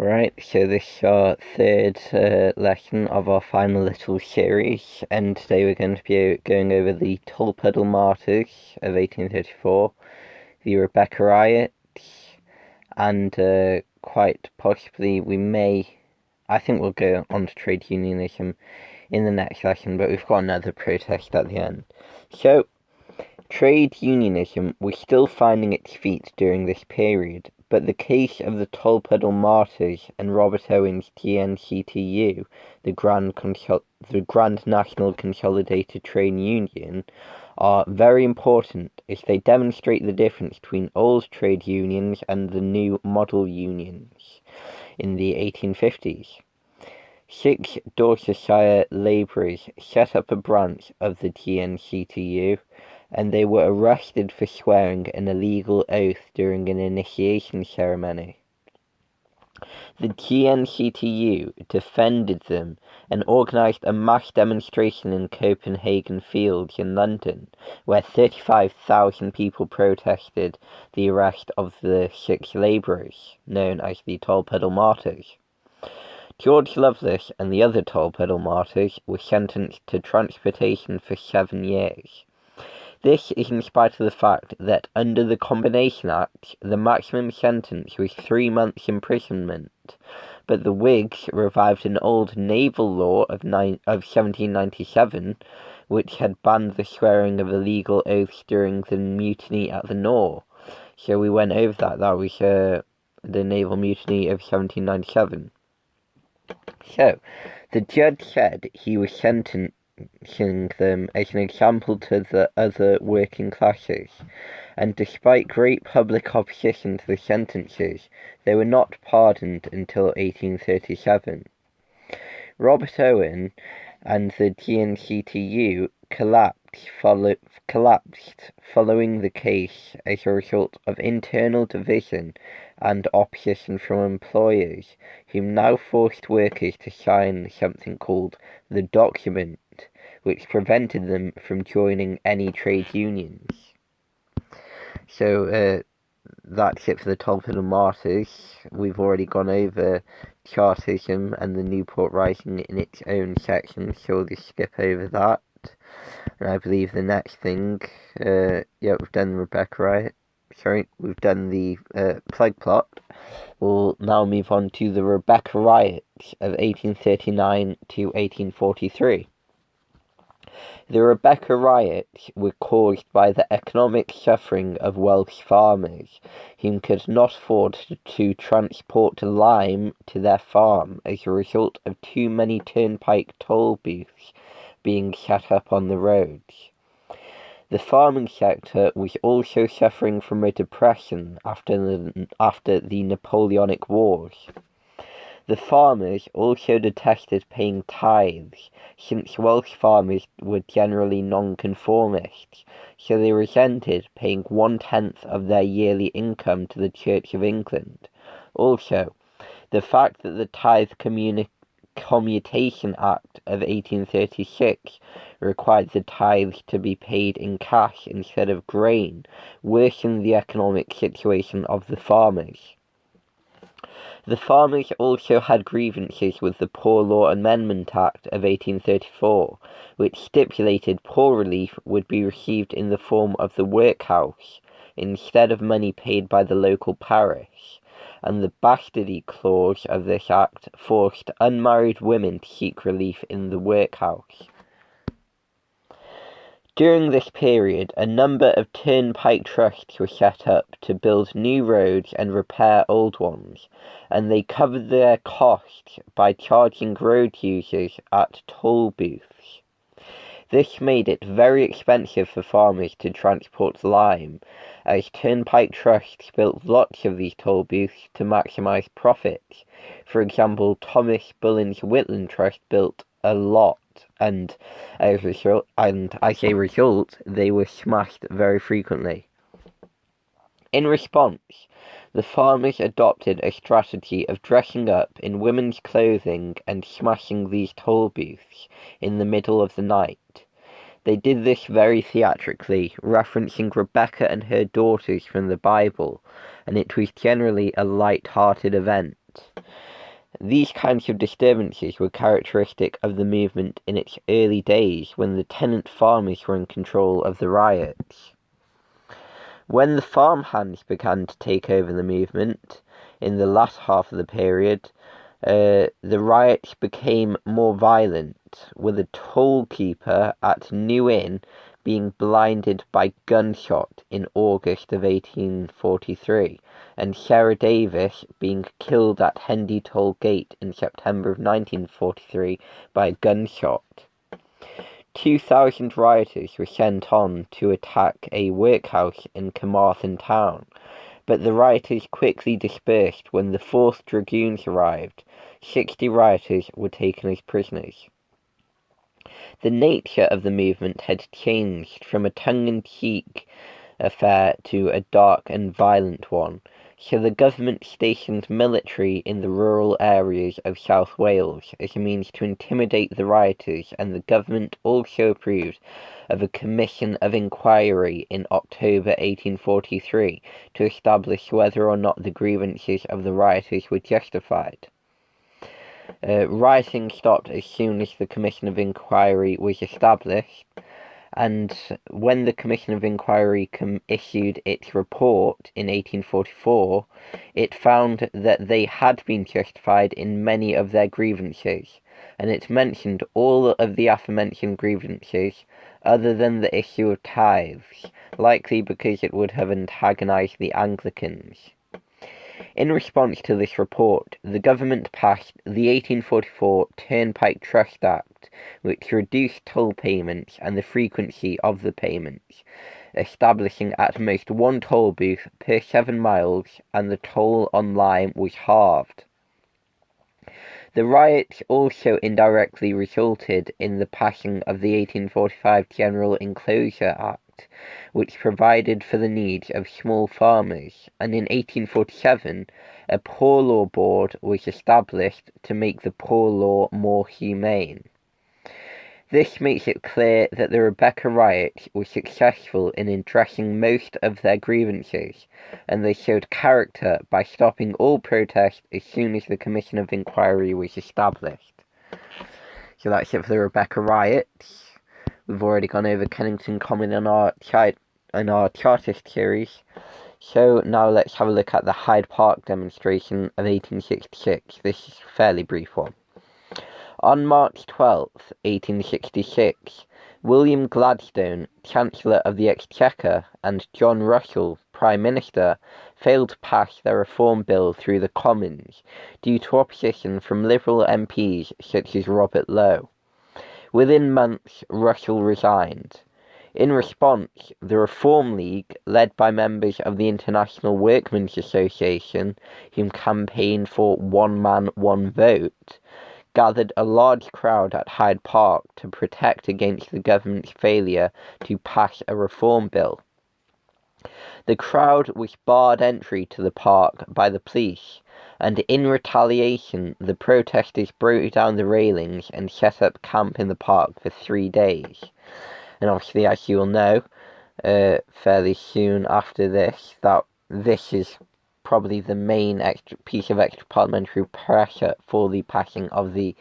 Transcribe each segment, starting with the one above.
Right, so this is our third lesson of our final little series, and today we're going to be going over the Tolpuddle Martyrs of 1834, the Rebecca Riots, and quite possibly I think we'll go on to trade unionism in the next lesson, but we've got another protest at the end. So, trade unionism was still finding its feet during this period, but the case of the Tolpuddle Martyrs and Robert Owen's GNCTU, the Grand National Consolidated Trade Union, are very important as they demonstrate the difference between old trade unions and the new model unions in the 1850s. 6 Dorsetshire labourers set up a branch of the GNCTU, and they were arrested for swearing an illegal oath during an initiation ceremony. The GNCTU defended them and organised a mass demonstration in Copenhagen Fields in London, where 35,000 people protested the arrest of the 6 labourers, known as the Tolpuddle Martyrs. George Lovelace and the other Tolpuddle Martyrs were sentenced to transportation for 7 years. This is in spite of the fact that under the Combination Act, the maximum sentence was 3 months' imprisonment, but the Whigs revived an old naval law of 1797, which had banned the swearing of illegal oaths during the mutiny at the Nore. So we went over that. That was the naval mutiny of 1797. So, the judge said he was sentencing them as an example to the other working classes, and despite great public opposition to the sentences, they were not pardoned until 1837. Robert Owen and the GNCTU collapsed following the case as a result of internal division and opposition from employers, who now forced workers to sign something called the document, which prevented them from joining any trade unions. So that's it for the Tolpuddle Martyrs. We've already gone over Chartism and the Newport Rising in its own section, so we'll just skip over that. And I believe the next thing, we've done the Rebecca Riot. We've done the Plague Plot. We'll now move on to the Rebecca Riots of 1839 to 1843. The Rebecca Riots were caused by the economic suffering of Welsh farmers, who could not afford to transport lime to their farm as a result of too many turnpike toll booths being set up on the roads. The farming sector was also suffering from a depression after the Napoleonic Wars. The farmers also detested paying tithes, since Welsh farmers were generally nonconformists, so they resented paying 1/10 of their yearly income to the Church of England. Also, the fact that the Tithe Commutation Act of 1836 required the tithes to be paid in cash instead of grain worsened the economic situation of the farmers. The farmers also had grievances with the Poor Law Amendment Act of 1834, which stipulated poor relief would be received in the form of the workhouse, instead of money paid by the local parish, and the bastardy clause of this act forced unmarried women to seek relief in the workhouse. During this period, a number of turnpike trusts were set up to build new roads and repair old ones, and they covered their costs by charging road users at toll booths. This made it very expensive for farmers to transport lime, as turnpike trusts built lots of these toll booths to maximise profits. For example, Thomas Bullen's Whitland Trust built a lot, and as a result, they were smashed very frequently. In response, the farmers adopted a strategy of dressing up in women's clothing and smashing these toll booths in the middle of the night. They did this very theatrically, referencing Rebecca and her daughters from the Bible, and it was generally a light-hearted event. These kinds of disturbances were characteristic of the movement in its early days, when the tenant farmers were in control of the riots. When the farmhands began to take over the movement in the last half of the period, the riots became more violent, with a tollkeeper at New Inn being blinded by gunshot in August of 1843, and Sarah Davis being killed at Hendy Toll Gate in September of 1943 by a gunshot. 2,000 rioters were sent on to attack a workhouse in Carmarthen town, but the rioters quickly dispersed when the 4th Dragoons arrived. 60 rioters were taken as prisoners. The nature of the movement had changed from a tongue-in-cheek affair to a dark and violent one, so the government stationed military in the rural areas of South Wales as a means to intimidate the rioters, and the government also approved of a commission of inquiry in October 1843 to establish whether or not the grievances of the rioters were justified. Rioting stopped as soon as the commission of inquiry was established, and when the Commission of Inquiry issued its report in 1844, it found that they had been justified in many of their grievances, and it mentioned all of the aforementioned grievances other than the issue of tithes, likely because it would have antagonized the Anglicans. In response to this report, the government passed the 1844 Turnpike Trust Act, which reduced toll payments and the frequency of the payments, establishing at most one toll booth per 7 miles, and the toll on lime was halved. The riots also indirectly resulted in the passing of the 1845 General Enclosure Act, which provided for the needs of small farmers, and in 1847 a Poor Law Board was established to make the poor law more humane. This makes it clear that the Rebecca riots were successful in addressing most of their grievances, and they showed character by stopping all protest as soon as the Commission of Inquiry was established. So that's it for the Rebecca riots. We've already gone over Kennington Common in our Chartist series, so now let's have a look at the Hyde Park demonstration of 1866. This is a fairly brief one. On March 12, 1866, William Gladstone, Chancellor of the Exchequer, and John Russell, Prime Minister, failed to pass their Reform Bill through the Commons due to opposition from Liberal MPs such as Robert Lowe. Within months, Russell resigned. In response, the Reform League, led by members of the International Workmen's Association, who campaigned for one man, one vote, gathered a large crowd at Hyde Park to protest against the government's failure to pass a reform bill. The crowd was barred entry to the park by the police, and in retaliation the protesters broke down the railings and set up camp in the park for 3 days. And obviously, as you will know, fairly soon after this, that this is probably the main piece of extra parliamentary pressure for the passing of the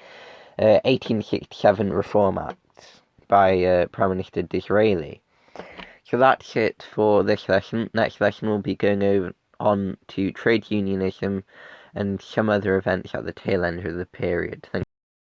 1867 Reform Act by Prime Minister Disraeli. So that's it for this lesson. Next lesson we'll be going on to trade unionism and some other events at the tail end of the period.